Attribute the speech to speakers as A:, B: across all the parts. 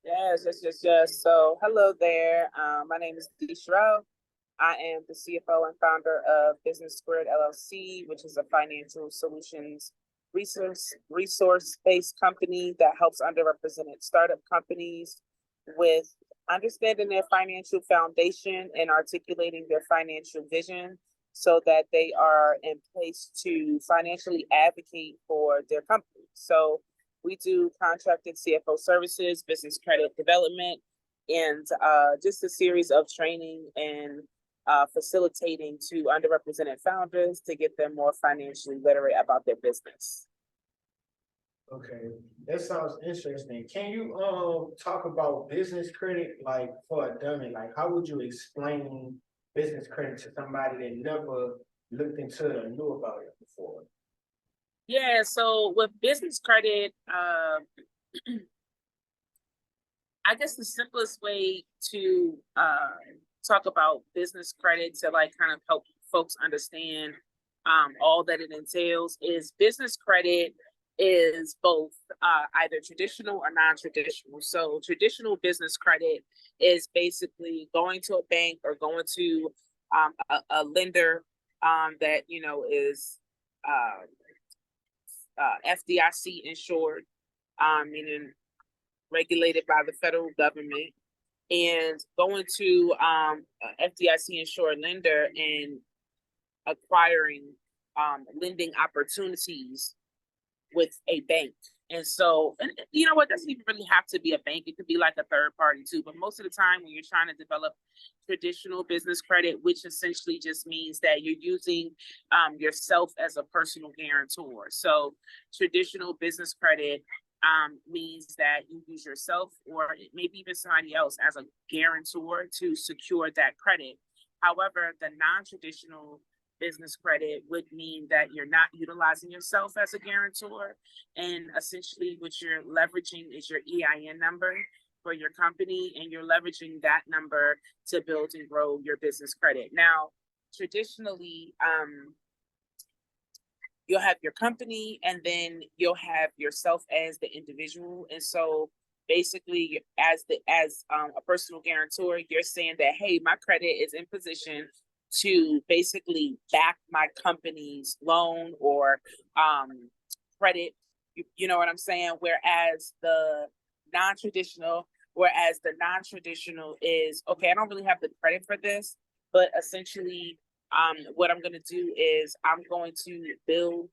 A: Yes. So, hello there. My name is Dee Schro. I am the CFO and founder of Business Squared LLC, which is a financial solutions resource-based company that helps underrepresented startup companies with understanding their financial foundation and articulating their financial vision so that they are in place to financially advocate for their company. So we do contracted CFO services, business credit development, and just a series of training and facilitating to underrepresented founders to get them more financially literate about their business.
B: Okay, that sounds interesting. Can you talk about business credit, like for a dummy? Like, how would you explain business credit to somebody that never looked into it or knew about it before?
A: Yeah, so with business credit, I guess the simplest way to talk about business credit to like kind of help folks understand all that it entails is business credit is both either traditional or non-traditional. So traditional business credit is basically going to a bank or going to a lender that is FDIC insured, meaning regulated by the federal government, and going to FDIC insured lender and acquiring lending opportunities with a bank. And so, and you know what, doesn't even really have to be a bank. It could be like a third party too. But most of the time when you're trying to develop traditional business credit, which essentially just means that you're using yourself as a personal guarantor. So traditional business credit means that you use yourself or maybe even somebody else as a guarantor to secure that credit. However, the non-traditional business credit would mean that you're not utilizing yourself as a guarantor. And essentially what you're leveraging is your EIN number for your company, and you're leveraging that number to build and grow your business credit. Now, traditionally, you'll have your company and then you'll have yourself as the individual. And so basically as a personal guarantor, you're saying that, hey, my credit is in position to basically back my company's loan or credit. You know what I'm saying? Whereas the non-traditional is, okay, I don't really have the credit for this, but essentially what I'm going to do is I'm going to build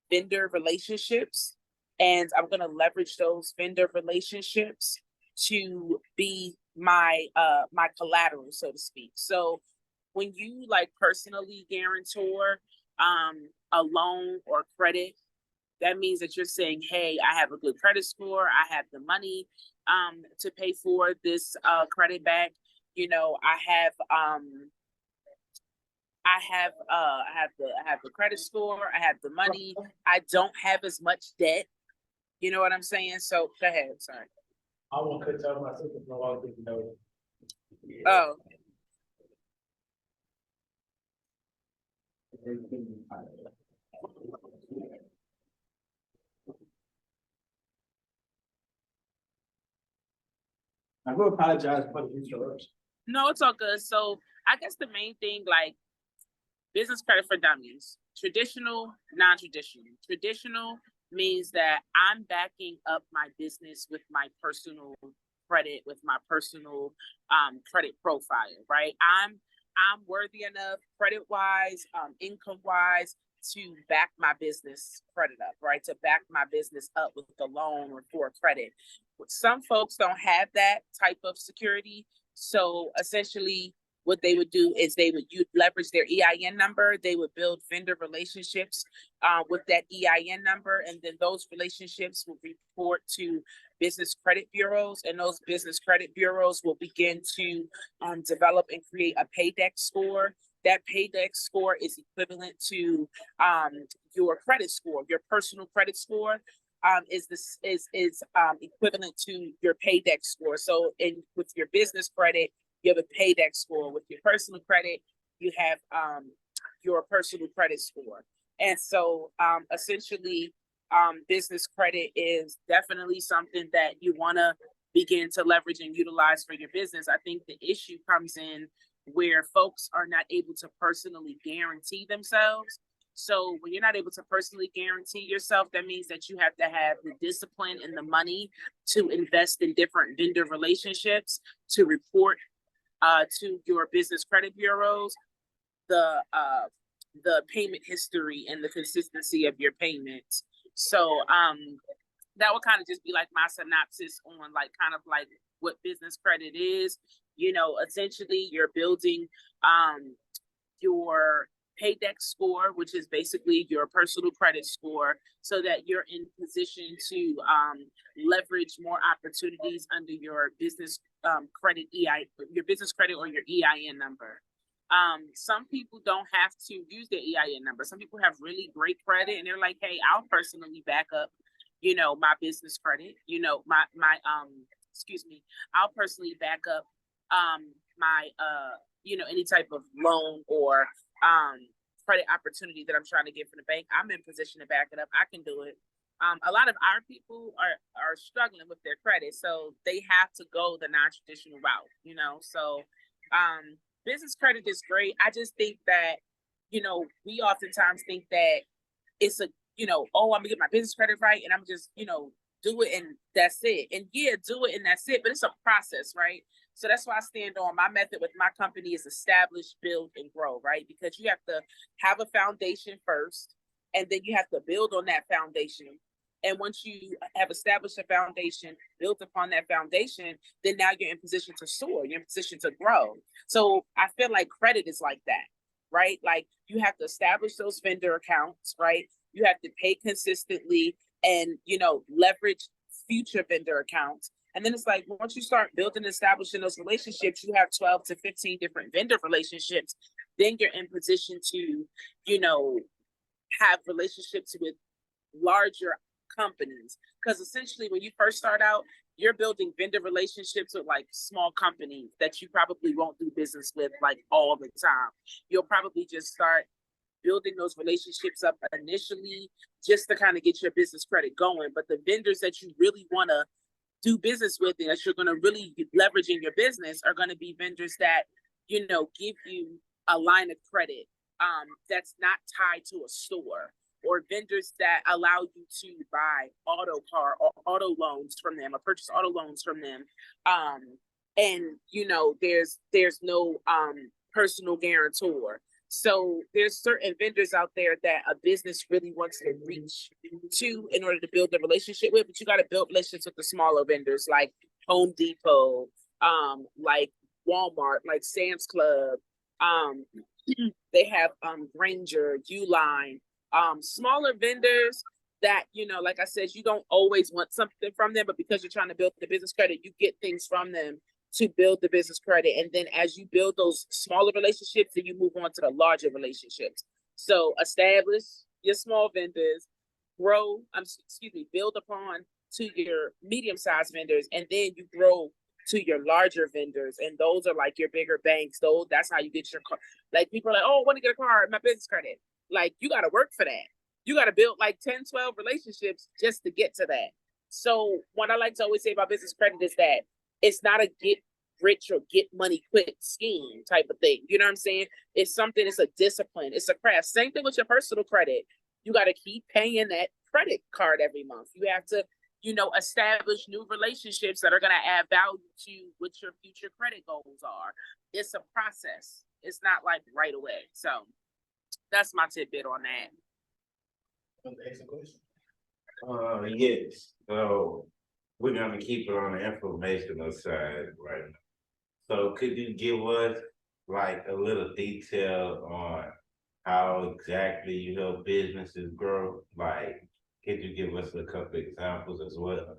A: vendor relationships, and I'm going to leverage those vendor relationships to be my collateral, so to speak. So when you like personally guarantor a loan or credit, that means that you're saying, hey, I have a good credit score, I have the money to pay for this credit back. I have the credit score, I have the money, I don't have as much debt. You know what I'm saying? So go ahead. Sorry.
B: I want to tell my sister no one didn't know.
A: Oh.
B: I will apologize for the interruption.
A: No, it's all good. So I guess the main thing, like business credit for dummies, traditional, non-traditional. Traditional means that I'm backing up my business with my personal credit, with my personal credit profile, right? I'm worthy enough credit wise, income wise, to back my business credit up, right? To back my business up with a loan or for credit. Some folks don't have that type of security. So essentially, what they would do is they would leverage their EIN number. They would build vendor relationships with that EIN number, and then those relationships will report to business credit bureaus, and those business credit bureaus will begin to develop and create a paydex score. That paydex score is equivalent to your credit score, your personal credit score. Is equivalent to your paydex score. So with your business credit, you have a paydex score. With your personal credit, you have your personal credit score. And so essentially business credit is definitely something that you want to begin to leverage and utilize for your business. I think the issue comes in where folks are not able to personally guarantee themselves. So when you're not able to personally guarantee yourself, that means that you have to have the discipline and the money to invest in different vendor relationships, to report to your business credit bureaus the payment history and the consistency of your payments. So that would kind of just be like my synopsis on like kind of like what business credit is. You know, essentially you're building your paydex score, which is basically your personal credit score, so that you're in position to leverage more opportunities under your business credit your business credit or your EIN number. Some people don't have to use their EIN number. Some people have really great credit and they're like, hey, I'll personally back up, you know, my business credit, you know, I'll personally back up my you know, any type of loan or credit opportunity that I'm trying to get from the bank. I'm in position to back it up. I can do it. A lot of our people are struggling with their credit, so they have to go the non-traditional route, you know. So business credit is great. I just think that, you know, we oftentimes think that it's a, you know, oh, I'm gonna get my business credit right and I'm just, you know, do it and that's it. And yeah, do it and that's it, but it's a process, right? So that's why I stand on my method with my company is establish, build, and grow, right? Because you have to have a foundation first, and then you have to build on that foundation. And once you have established a foundation, built upon that foundation, then now you're in position to soar, you're in position to grow. So I feel like credit is like that, right? Like you have to establish those vendor accounts, right? You have to pay consistently and, you know, leverage future vendor accounts. And then it's like, once you start building and establishing those relationships, you have 12 to 15 different vendor relationships. Then you're in position to, you know, have relationships with larger companies. Because essentially, when you first start out, you're building vendor relationships with like small companies that you probably won't do business with like all the time. You'll probably just start building those relationships up initially just to kind of get your business credit going. But the vendors that you really want to do business with and that you're going to really leverage in your business are going to be vendors that, you know, give you a line of credit that's not tied to a store, or vendors that allow you to buy auto loans from them or purchase auto loans from them. And, you know, there's no personal guarantor. So there's certain vendors out there that a business really wants to reach to in order to build a relationship with, but you got to build relationships with the smaller vendors like Home Depot, like Walmart, like Sam's Club. They have Granger, Uline, smaller vendors that, you know, like I said, you don't always want something from them, but because you're trying to build the business credit, you get things from them to build the business credit. And then as you build those smaller relationships, then you move on to the larger relationships. So establish your small vendors, build upon to your medium-sized vendors, and then you grow to your larger vendors. And those are like your bigger banks. That's how you get your car. Like people are like, oh, I want to get a car, my business credit. Like you got to work for that. You got to build like 10, 12 relationships just to get to that. So what I like to always say about business credit is that it's not a get rich or get money quick scheme type of thing. You know what I'm saying? It's something, it's a discipline, it's a craft. Same thing with your personal credit. You got to keep paying that credit card every month. You have to, you know, establish new relationships that are going to add value to what your future credit goals are. It's a process. It's not like right away. So that's my tidbit on that.
B: Excellent question.
C: Yes. So we're gonna keep it on the informational side right now. So could you give us like a little detail on how exactly you help businesses grow? Like, could you give us a couple examples as well?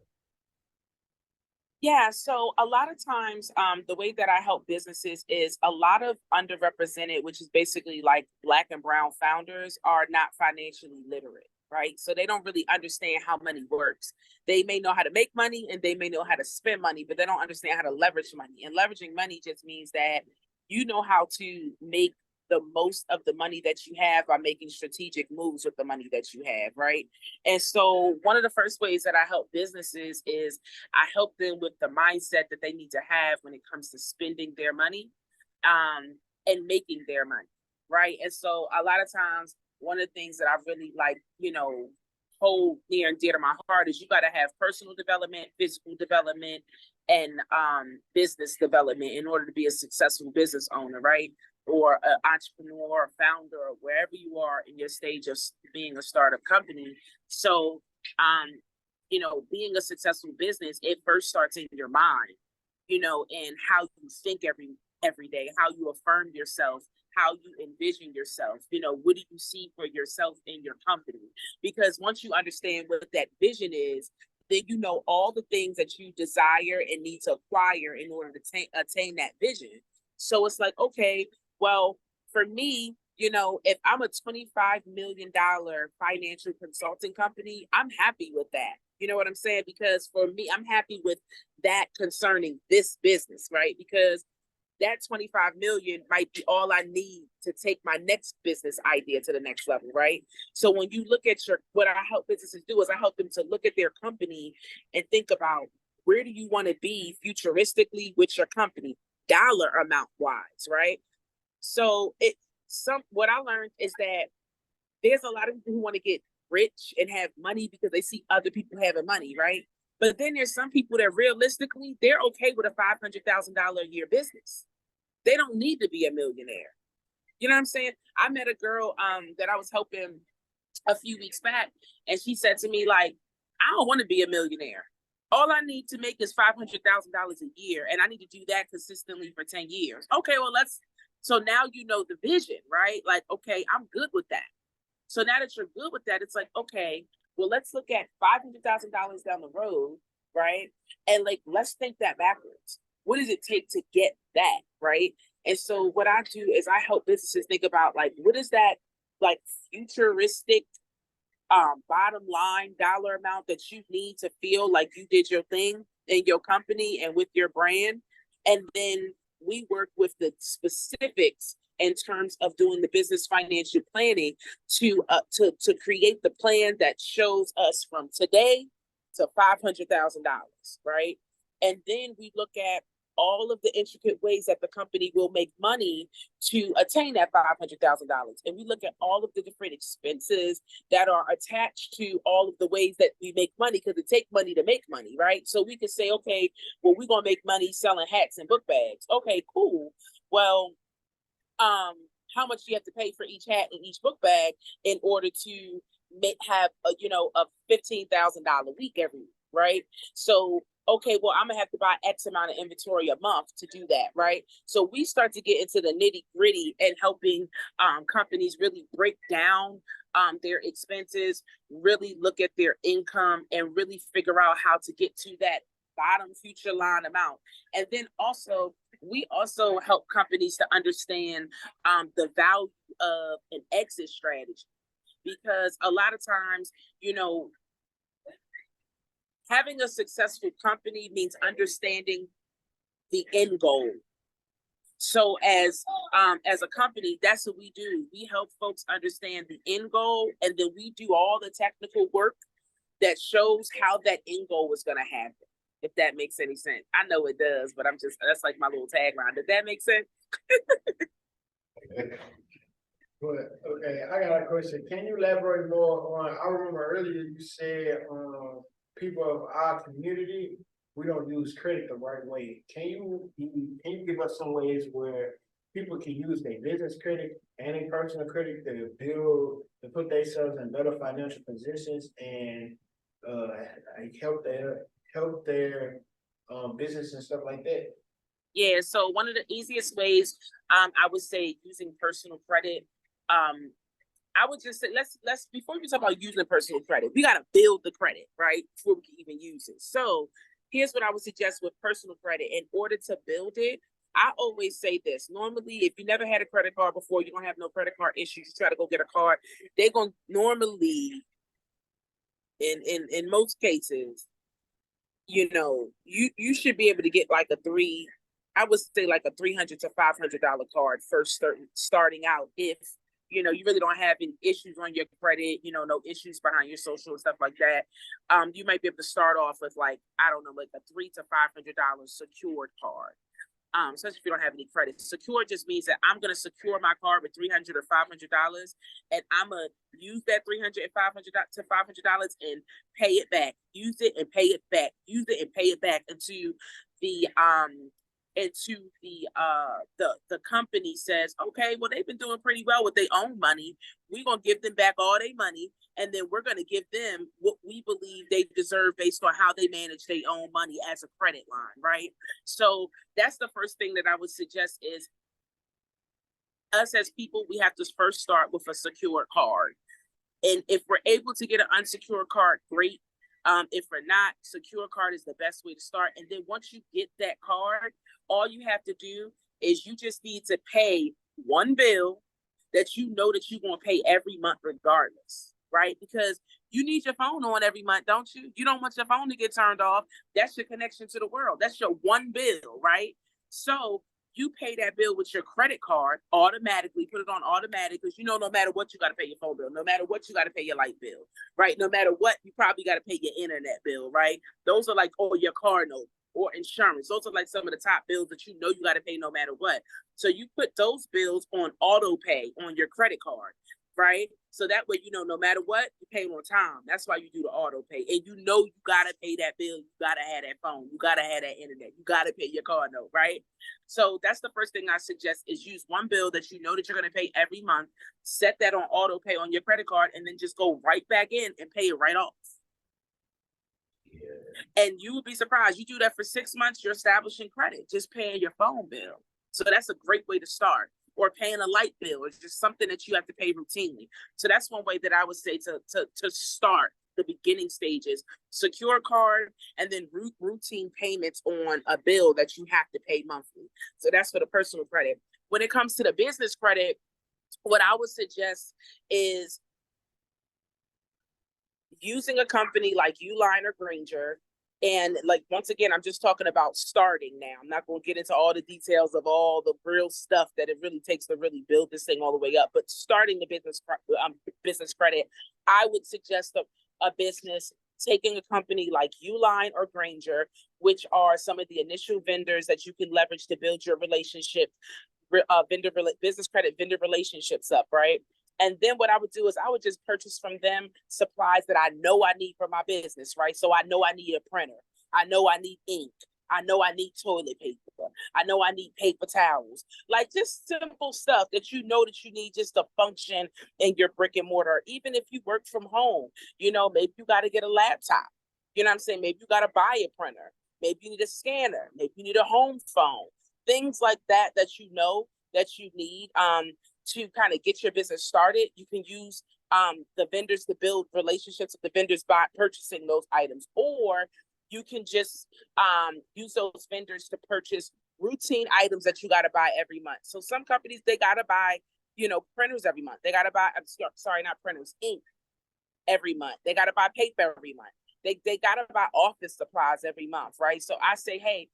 A: Yeah, so a lot of times, the way that I help businesses is a lot of underrepresented, which is basically like Black and brown founders, are not financially literate, right? So they don't really understand how money works. They may know how to make money and they may know how to spend money, but they don't understand how to leverage money. And leveraging money just means that you know how to make the most of the money that you have by making strategic moves with the money that you have, right? And so one of the first ways that I help businesses is I help them with the mindset that they need to have when it comes to spending their money, and making their money, right? And so a lot of times, one of the things that I really like, hold near and dear to my heart is you got to have personal development, physical development, and business development in order to be a successful business owner, right? Or an entrepreneur, founder, or wherever you are in your stage of being a startup company. So, being a successful business, it first starts in your mind, and how you think every day, how you affirm yourself, how you envision yourself, what do you see for yourself in your company? Because once you understand what that vision is, then you know all the things that you desire and need to acquire in order to attain that vision. So it's like, okay, well, for me, if I'm a $25 million financial consulting company, I'm happy with that. You know what I'm saying? Because for me, I'm happy with that concerning this business, right? Because that 25 million might be all I need to take my next business idea to the next level, right? So when you look at what I help businesses do is I help them to look at their company and think about where do you want to be futuristically with your company, dollar amount wise, right? So what I learned is that there's a lot of people who want to get rich and have money because they see other people having money, right? But then there's some people that realistically, they're okay with a $500,000 a year business. They don't need to be a millionaire. You know what I'm saying? I met a girl that I was helping a few weeks back, and she said to me, like, I don't want to be a millionaire. All I need to make is $500,000 a year, and I need to do that consistently for 10 years. Okay, well, so now you know the vision, right? Like, okay, I'm good with that. So now that you're good with that, it's like, okay, well, let's look at $500,000 down the road, right? And like, let's think that backwards. What does it take to get that, right? And so what I do is I help businesses think about like, what is that like futuristic bottom line dollar amount that you need to feel like you did your thing in your company and with your brand. And then we work with the specifics in terms of doing the business financial planning to create the plan that shows us from today to $500,000, right? And then we look at all of the intricate ways that the company will make money to attain that $500,000. And we look at all of the different expenses that are attached to all of the ways that we make money, because it takes money to make money, right? So we could say, okay, well, we're going to make money selling hats and book bags. Okay, cool. Well, how much do you have to pay for each hat and each book bag in order to have a $15,000 week every week, right? So okay, well, I'm gonna have to buy X amount of inventory a month to do that, right? So we start to get into the nitty gritty and helping companies really break down their expenses, really look at their income, and really figure out how to get to that bottom future line amount. And then also, we also help companies to understand the value of an exit strategy, because a lot of times, having a successful company means understanding the end goal. So as a company, that's what we do. We help folks understand the end goal, and then we do all the technical work that shows how that end goal is going to happen, if that makes any sense. I know it does, but that's like my little tagline. Did that make sense?
B: But okay, I got a question. Can you elaborate more on? I remember earlier you said people of our community, we don't use credit the right way. Can you give us some ways where people can use their business credit and their personal credit to put themselves in better financial positions and help their business and stuff like that?
A: Yeah, so one of the easiest ways, I would say using personal credit. I would just say let's before we talk about using personal credit, we gotta build the credit, right? Before we can even use it. So here's what I would suggest with personal credit. In order to build it, I always say this. Normally, if you never had a credit card before, you don't have no credit card issues, you try to go get a card, they're gonna normally, in most cases, you should be able to get like a I would say like a $300 to $500 card first starting out. If you know you really don't have any issues on your credit, you know, no issues behind your social and stuff like that, you might be able to start off with like, I don't know, like a $300 to $500 secured card. Especially if you don't have any credit. Secure just means that I'm gonna secure my card with $300 or $500, and I'm gonna use that $300 and $500 and pay it back. Use it and pay it back. Use it and pay it back into the the company says, okay, well, they've been doing pretty well with their own money. We're gonna give them back all their money, and then we're gonna give them what we believe they deserve based on how they manage their own money as a credit line, right? So that's the first thing that I would suggest is us as people, we have to first start with a secure card. And if we're able to get an unsecured card, great. If we're not, secure card is the best way to start. And then once you get that card, all you have to do is you just need to pay one bill that you know that you're going to pay every month regardless, right? Because you need your phone on every month, don't you? You don't want your phone to get turned off. That's your connection to the world. That's your one bill, right? So you pay that bill with your credit card automatically, put it on automatic, because you know no matter what, you got to pay your phone bill. No matter what, you got to pay your light bill, right? No matter what, you probably got to pay your internet bill, right? Those are like, or your car note or insurance. Those are like some of the top bills that you know you got to pay no matter what. So you put those bills on auto pay on your credit card, right? So that way, you know, no matter what, you pay on time. That's why you do the auto pay. And you know you gotta pay that bill. You gotta have that phone. You gotta have that internet. You gotta pay your car note, right? So that's the first thing I suggest is use one bill that you know that you're gonna pay every month. Set that on auto pay on your credit card, and then just go right back in and pay it right off. Yeah. And you would be surprised. You do that for 6 months, you're establishing credit, just paying your phone bill. So that's a great way to start. Or paying a light bill. It's just something that you have to pay routinely. So that's one way that I would say to start the beginning stages. Secure card, and then routine payments on a bill that you have to pay monthly. So that's for the personal credit. When it comes to the business credit, what I would suggest is using a company like Uline or Granger. And like, once again, I'm just talking about starting now. I'm not going to get into all the details of all the real stuff that it really takes to really build this thing all the way up. But starting the business credit, I would suggest a business taking a company like Uline or Granger, which are some of the initial vendors that you can leverage to build your relationship, business credit vendor relationships up, right? And then what I would do is I would just purchase from them supplies that I know I need for my business, right? So I know I need a printer. I know I need ink. I know I need toilet paper. I know I need paper towels. Like just simple stuff that you know that you need just to function in your brick and mortar. Even if you work from home, you know, maybe you got to get a laptop. You know what I'm saying? Maybe you got to buy a printer. Maybe you need a scanner. Maybe you need a home phone. Things like that that you know that you need. To kind of get your business started, you can use the vendors to build relationships with the vendors by purchasing those items, or you can just use those vendors to purchase routine items that you got to buy every month. So some companies, they got to buy, you know, printers every month. They got to buy, not printers, ink every month. They got to buy paper every month. They got to buy office supplies every month, right? So I say, hey,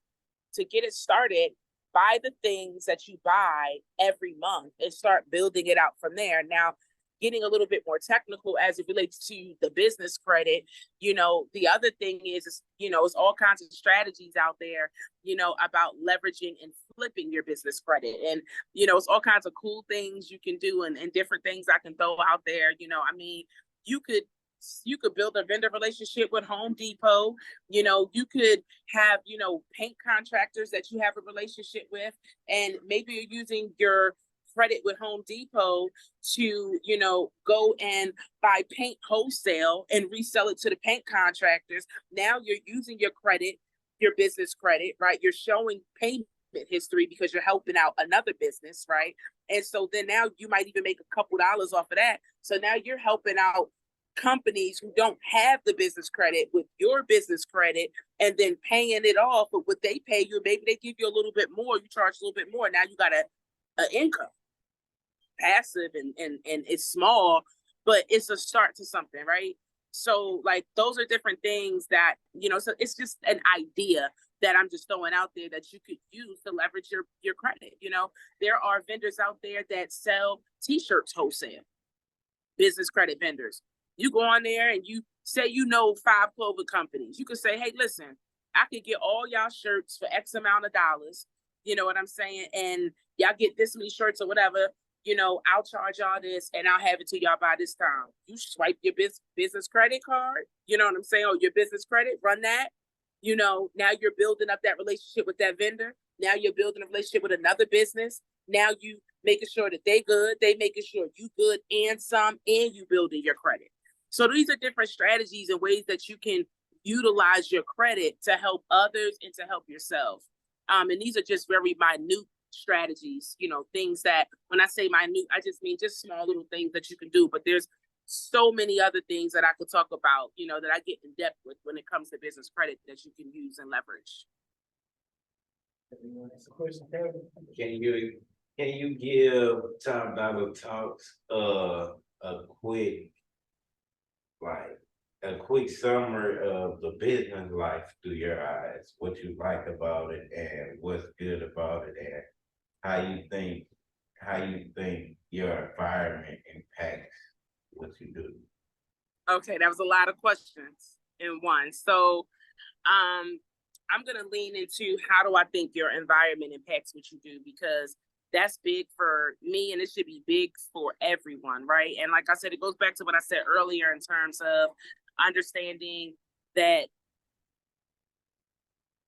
A: to get it started, buy the things that you buy every month and start building it out from there. Now, getting a little bit more technical as it relates to the business credit, you know, the other thing is, you know, it's all kinds of strategies out there, you know, about leveraging and flipping your business credit. And, you know, it's all kinds of cool things you can do and different things I can throw out there. You know, I mean, you could build a vendor relationship with Home Depot. You know, you could have, you know, paint contractors that you have a relationship with, and maybe you're using your credit with Home Depot to, you know, go and buy paint wholesale and resell it to the paint contractors. Now you're using your credit, your business credit, right? You're showing payment history because you're helping out another business, right? And so then now you might even make a couple dollars off of that. So now you're helping out companies who don't have the business credit with your business credit, and then paying it off with what they pay you. Maybe they give you a little bit more, you charge a little bit more. Now you got a income, passive, and it's small, but it's a start to something, right? So like those are different things that, you know, so it's just an idea that I'm just throwing out there that you could use to leverage your credit. You know, there are vendors out there that sell t-shirts wholesale, business credit vendors. You go on there and you say, you know, 5 clothing companies. You could say, hey, listen, I could get all y'all shirts for X amount of dollars. You know what I'm saying? And y'all get this many shirts or whatever. You know, I'll charge y'all this and I'll have it to y'all by this time. You swipe your business credit card, you know what I'm saying? Or your business credit, run that. You know, now you're building up that relationship with that vendor. Now you're building a relationship with another business. Now you making sure that they good, they making sure you good and some, and you building your credit. So these are different strategies and ways that you can utilize your credit to help others and to help yourself. And these are just very minute strategies, you know, things that when I say minute, I just mean just small little things that you can do. But there's so many other things that I could talk about, you know, that I get in depth with when it comes to business credit that you can use and leverage.
C: Can you give Top Dollar Talks a quick summary of the business life through your eyes, what you like about it and what's good about it, and how you think your environment impacts what you do?
A: Okay, that was a lot of questions in one. So I'm gonna lean into how do I think your environment impacts what you do, because that's big for me and it should be big for everyone, right? And like I said, it goes back to what I said earlier in terms of understanding that,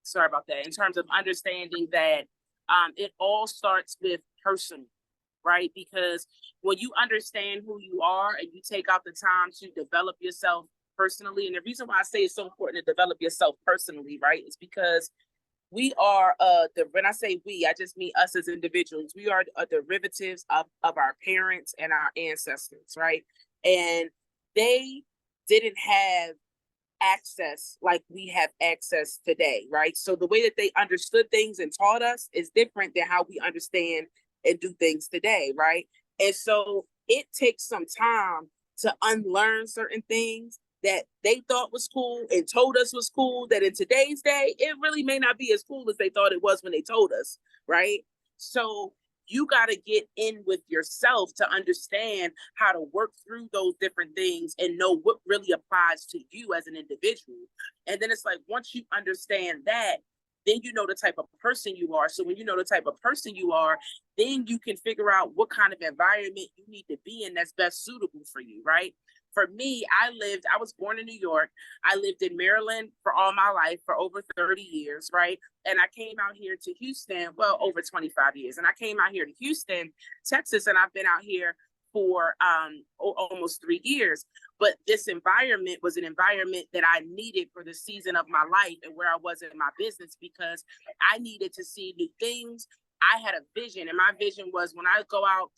A: sorry about that, in terms of understanding that it all starts with personal, right? Because when you understand who you are and you take out the time to develop yourself personally, and the reason why I say it's so important to develop yourself personally, right, is because we are when I say we, I just mean us as individuals. We are derivatives of our parents and our ancestors, right? And they didn't have access like we have access today, right? So the way that they understood things and taught us is different than how we understand and do things today, right? And so it takes some time to unlearn certain things that they thought was cool and told us was cool, that in today's day, it really may not be as cool as they thought it was when they told us, right? So you got to get in with yourself to understand how to work through those different things and know what really applies to you as an individual. And then it's like, once you understand that, then you know the type of person you are. So when you know the type of person you are, then you can figure out what kind of environment you need to be in that's best suitable for you, right? For me, I was born in New York. I lived in Maryland for all my life for over 30 years, right? And I came out here to Houston, well, over 25 years. And I came out here to Houston, Texas, and I've been out here for almost 3 years. But this environment was an environment that I needed for the season of my life and where I was in my business, because I needed to see new things. I had a vision, and my vision was when I go out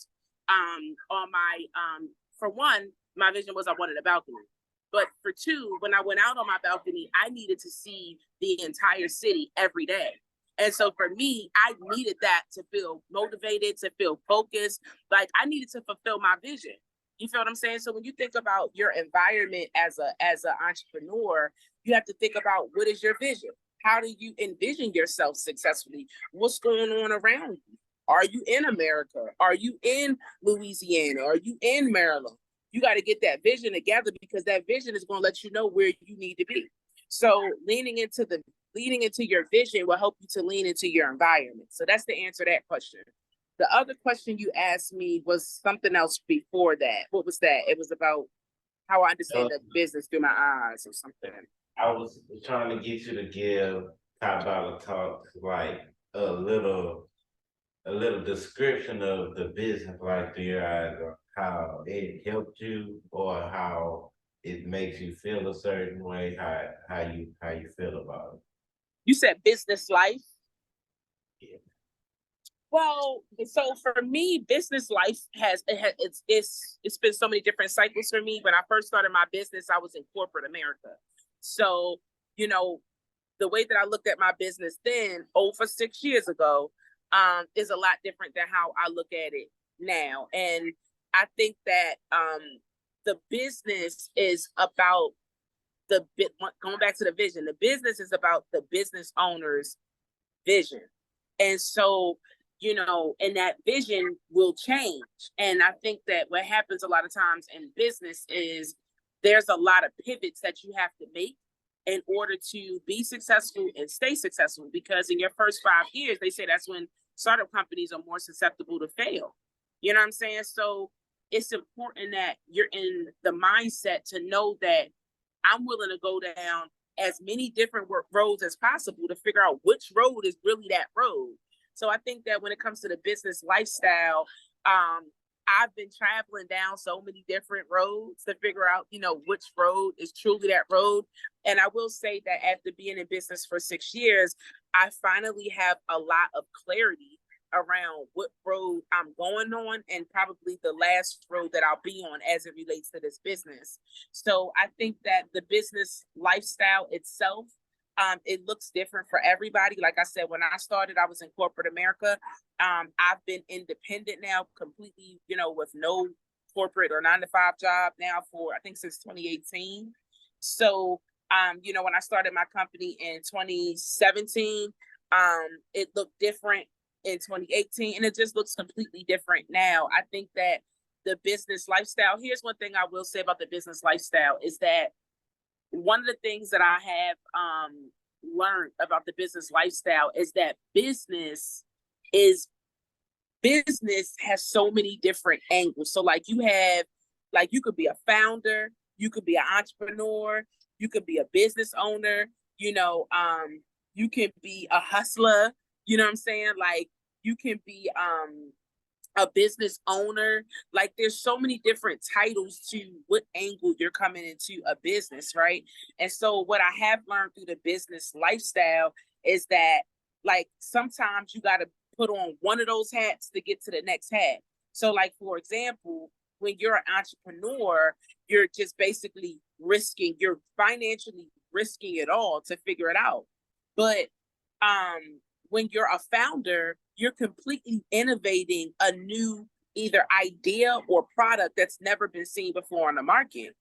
A: on my, for one, my vision was I wanted a balcony. But for two, when I went out on my balcony, I needed to see the entire city every day. And so for me, I needed that to feel motivated, to feel focused. Like I needed to fulfill my vision. You feel what I'm saying? So when you think about your environment as an entrepreneur, you have to think about, what is your vision? How do you envision yourself successfully? What's going on around you? Are you in America? Are you in Louisiana? Are you in Maryland? You got to get that vision together, because that vision is going to let you know where you need to be. So leaning into your vision will help you to lean into your environment. So that's the answer to that question. The other question you asked me was something else before that. What was that? It was about how I understand the business through my eyes or something.
C: I was trying to get you to give Top Dollar Talks like a little description of the business life through your eyes, or how it helped you, or how it makes you feel a certain way, how you feel about it.
A: You said business life?
C: Yeah.
A: Well, so for me, business life it's been so many different cycles for me. When I first started my business, I was in corporate America. So, you know, the way that I looked at my business then, over 6 years ago, is a lot different than how I look at it now. And I think that the business is about going back to the vision. The business is about the business owner's vision. And so, and that vision will change. And I think that what happens a lot of times in business is there's a lot of pivots that you have to make in order to be successful and stay successful. Because in your first 5 years, they say that's when startup companies are more susceptible to fail. You know what I'm saying? So it's important that you're in the mindset to know that I'm willing to go down as many different roads as possible to figure out which road is really that road. So I think that when it comes to the business lifestyle, I've been traveling down so many different roads to figure out, which road is truly that road. And I will say that after being in business for 6 years, I finally have a lot of clarity around what road I'm going on and probably the last road that I'll be on as it relates to this business. So I think that the business lifestyle itself, it looks different for everybody. Like I said, when I started, I was in corporate America. I've been independent now completely, with no corporate or 9-to-5 job now for, I think, since 2018. So, when I started my company in 2017, it looked different in 2018, and it just looks completely different now. I think that the business lifestyle, here's one thing I will say about the business lifestyle is that one of the things that I have learned about the business lifestyle is that business has so many different angles. So you could be a founder, you could be an entrepreneur, you could be a business owner, you can be a hustler, you know what I'm saying? Like, you can be a business owner. Like, there's so many different titles to what angle you're coming into a business, right? And so what I have learned through the business lifestyle is that, like, sometimes you got to put on one of those hats to get to the next hat. So, like, for example, when you're an entrepreneur, you're just basically you're financially risking it all to figure it out. But when you're a founder, you're completely innovating a new either idea or product that's never been seen before on the market.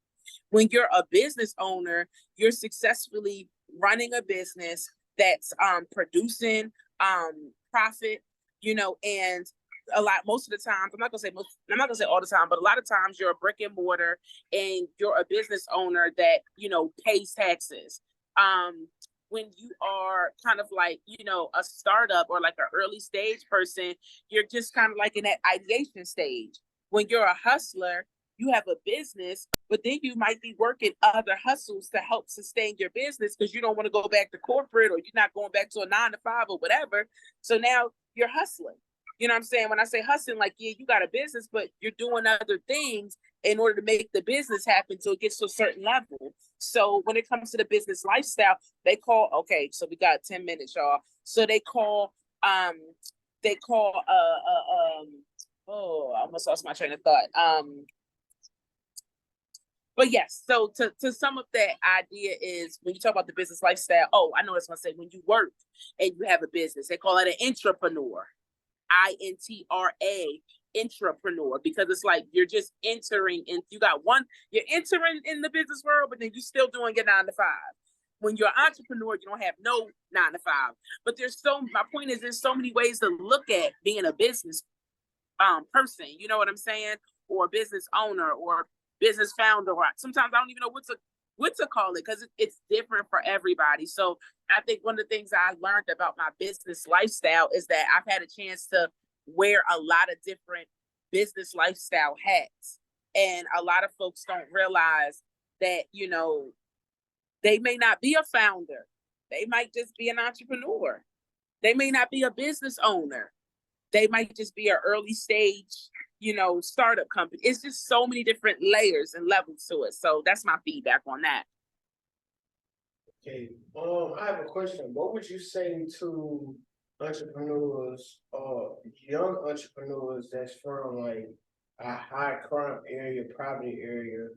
A: When you're a business owner, you're successfully running a business that's producing profit, and most of the time, I'm not gonna say all the time, but a lot of times you're a brick and mortar and you're a business owner that, pays taxes. When you are kind of like, a startup or like an early stage person, you're just kind of like in that ideation stage. When you're a hustler, you have a business, but then you might be working other hustles to help sustain your business because you don't want to go back to corporate, or you're not going back to a 9-to-5 or whatever. So now you're hustling. You know what I'm saying? When I say hustling, like, yeah, you got a business, but you're doing other things in order to make the business happen so it gets to a certain level. So when it comes to the business lifestyle, okay, so we got 10 minutes, y'all. So they call, I almost lost my train of thought. But yes, so to sum up that idea is when you talk about the business lifestyle, I know what I was going to say. When you work and you have a business, they call it an intrapreneur. INTRA, intrapreneur, because it's like you're just entering and you're entering in the business world, but then you're still doing your 9-to-5. When you're an entrepreneur, you don't have no 9-to-5. But my point is, there's so many ways to look at being a business person, you know what I'm saying? Or a business owner or business founder. Or sometimes I don't even know what to call it because it's different for everybody. So I think one of the things I learned about my business lifestyle is that I've had a chance to wear a lot of different business lifestyle hats. And a lot of folks don't realize that, they may not be a founder. They might just be an entrepreneur. They may not be a business owner. They might just be an early stage, startup company. It's just so many different layers and levels to it. So that's my feedback on that.
B: Okay. I have a question. What would you say to entrepreneurs or young entrepreneurs that's from like a high crime area, poverty area,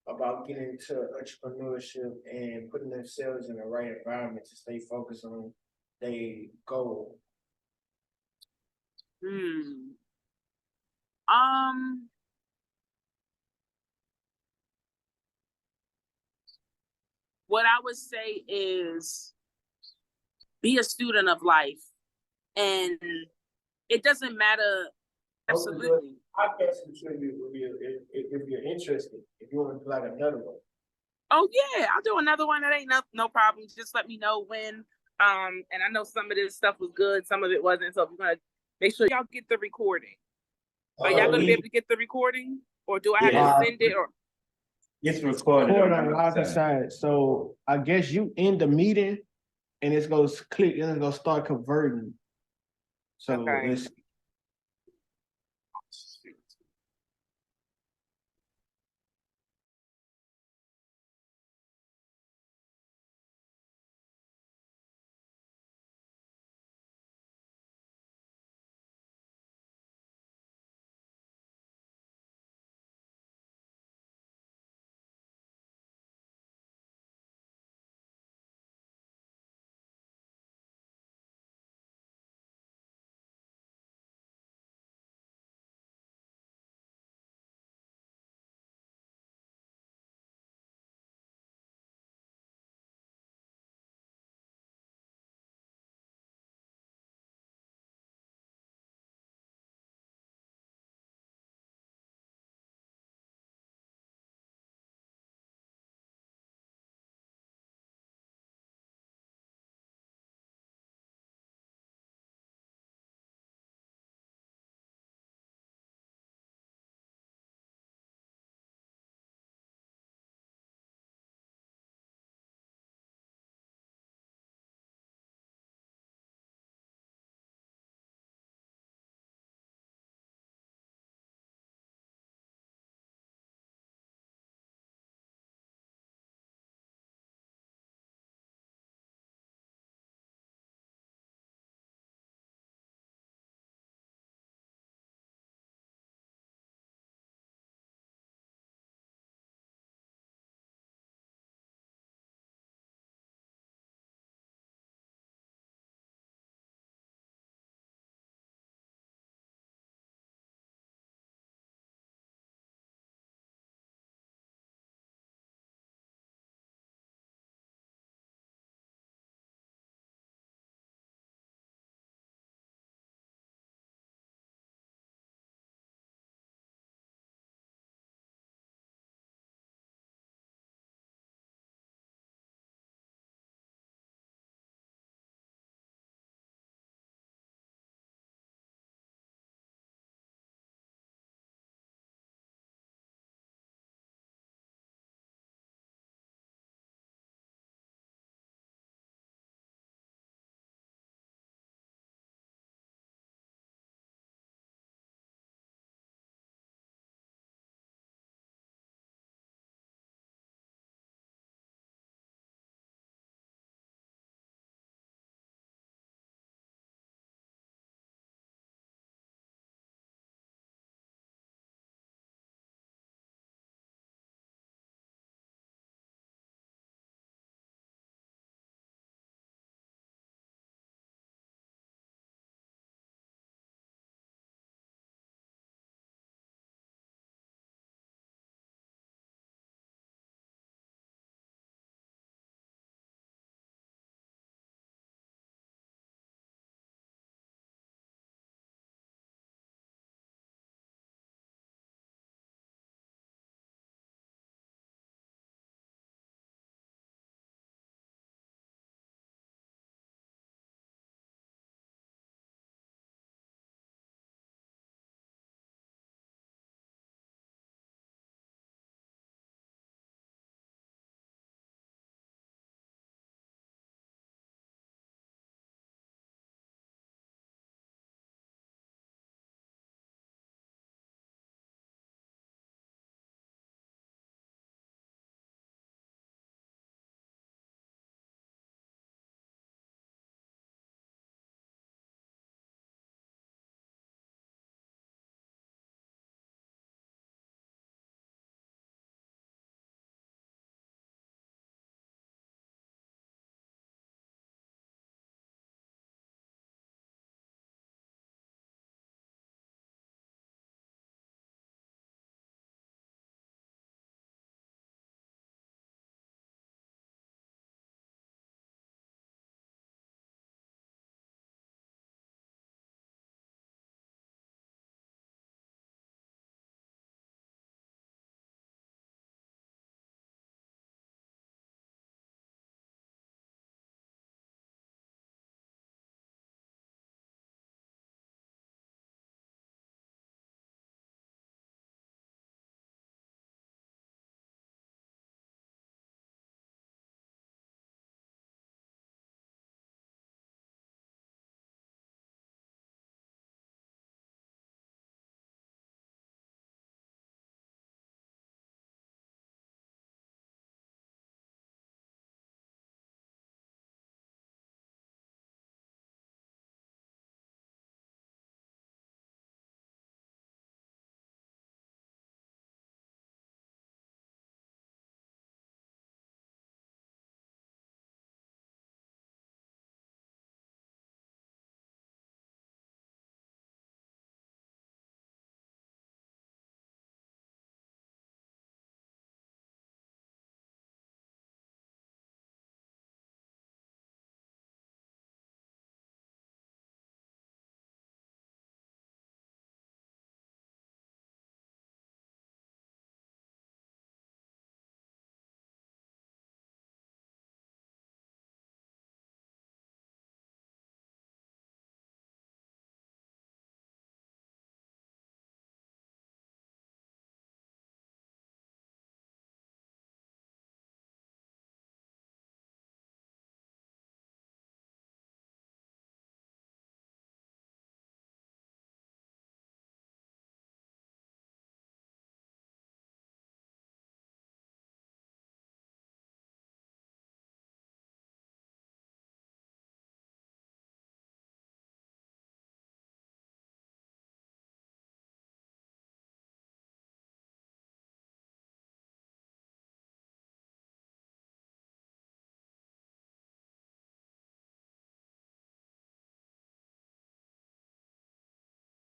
B: about getting into entrepreneurship and putting themselves in the right environment to stay focused on their goal?
A: what I would say is be a student of life, and it doesn't matter. Absolutely.
B: I guess contribute if you're interested, if you want to do like another one.
A: Oh yeah, I'll do another one. That ain't no problem. Just let me know when. And I know some of this stuff was good, some of it wasn't. So if you're gonna make sure y'all get the recording. Are y'all gonna be able to get the recording, or do I have to send it? Or
C: It's recorded
B: on the side. So I guess you end the meeting, and it's gonna click, and it's gonna start converting. So
A: Okay.
B: it's